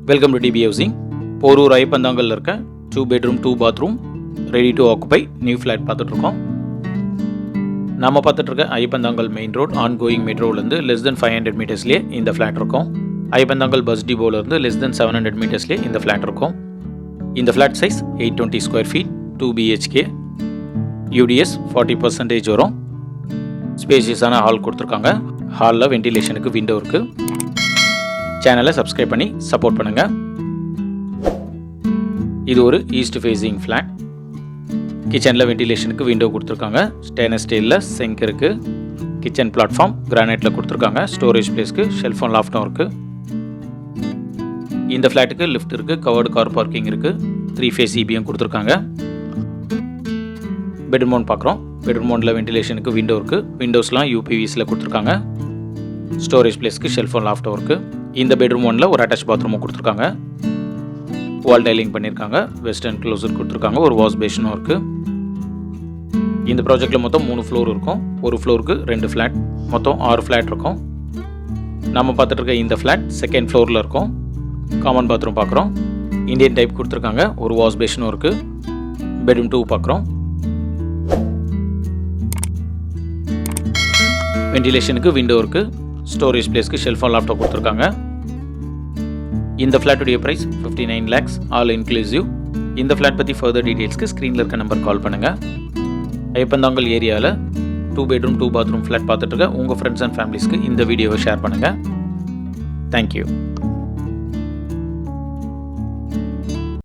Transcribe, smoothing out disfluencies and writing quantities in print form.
Welcome to DB housing. Porur ஐப்பந்தாங்கல்ல இருக்க 2 bedroom 2 bathroom ready to occupy new flat பார்த்துட்ருக்கோம். நம்ம பார்த்துட்ருக்க ஐப்பந்தாங்கல் மெயின் ரோட் ஆன்கோயிங் மெட்ரோலேருந்து லெஸ் தென் 500 மீட்டர்ஸ்லேயே இந்த ஃப்ளாட் இருக்கும். ஐப்பந்தாங்கல் பஸ் டிபோலேருந்து லெஸ் தென் 700 மீட்டர்ஸ்லேயே இந்த ஃப்ளாட் இருக்கும். இந்த flat size 820 square feet, 2 BHK, UDS 40% வரும். ஸ்பேஷியஸான ஹால் கொடுத்துருக்காங்க. ஹாலில் வென்டிலேஷனுக்கு விண்டோ இருக்குது. சேனலை சப்ஸ்கிரைப் பண்ணி சப்போர்ட் பண்ணுங்கள். இது ஒரு ஈஸ்ட் ஃபேஸிங் ஃப்ளாட். கிச்சனில் வென்டிலேஷனுக்கு விண்டோ கொடுத்துருக்காங்க. ஸ்டெயின்லெஸ் ஸ்டீலில் சிங்க் இருக்குது. கிச்சன் பிளாட்ஃபார்ம் கிரானைட்டில் கொடுத்துருக்காங்க. ஸ்டோரேஜ் பிளேஸ்க்கு ஷெல்ஃபும் லாஃப்டும் இருக்குது. இந்த ஃப்ளாட்டுக்கு லிஃப்ட் இருக்குது. கவர்டு கார் பார்க்கிங் இருக்குது. 3 ஃபேஸ் EBயும் கொடுத்துருக்காங்க. பெட்ரூம் ஒன் பார்க்குறோம். பெட்ரூம் ஒன்றில் வென்டிலேஷனுக்கு விண்டோ இருக்குது. விண்டோஸ்லாம் UPVஸில் கொடுத்துருக்காங்க. ஸ்டோரேஜ் பிளேஸ்க்கு ஷெல்ஃபும் லாஃப்டும் இருக்குது. இந்த பெட்ரூம் ஒன்றில் ஒரு அட்டாச் பாத்ரூமும் கொடுத்துருக்காங்க. வால் டைலிங் பண்ணியிருக்காங்க. வெஸ்டர்ன் க்ளோசர் கொடுத்துருக்காங்க. ஒரு வாஷ் பேஷனும் இருக்குது. இந்த ப்ராஜெக்டில் மொத்தம் 3 ஃப்ளோர் இருக்கும். ஒரு ஃப்ளோருக்கு 2 ஃப்ளாட், மொத்தம் 6 ஃப்ளாட் இருக்கும். நம்ம பார்த்துட்டு இருக்க இந்த ஃப்ளாட் செகண்ட் ஃப்ளோரில் இருக்கும். காமன் பாத்ரூம் பார்க்குறோம். இந்தியன் டைப் கொடுத்துருக்காங்க. ஒரு வாஷ் பேஷனும் இருக்குது. பெட்ரூம் 2 பார்க்குறோம். வென்டிலேஷனுக்கு விண்டோ இருக்குது. ஸ்டோரேஜ் பிளேஸ்க்கு ஷெல்ஃபும் லாஃப்டும் கொடுத்துருக்காங்க. இந்த ஃப்ளாட்டுடைய ப்ரைஸ் 59 lakhs ஆல் இன்க்ளூசிவ். இந்த ஃப்ளாட் பற்றி ஃபர்தர் டீட்டெயில்ஸ்க்கு ஸ்க்ரீனில் இருக்க நம்பர் கால் பண்ணுங்கள். ஐப்பந்தாங்கல் ஏரியாவில் 2 bedroom 2 bathroom ஃப்ளாட் பார்த்துட்டு இருக்க உங்கள் ஃப்ரெண்ட்ஸ் அண்ட் ஃபேமிலிஸ்க்கு இந்த வீடியோவை ஷேர் பண்ணுங்கள். தேங்க்யூ.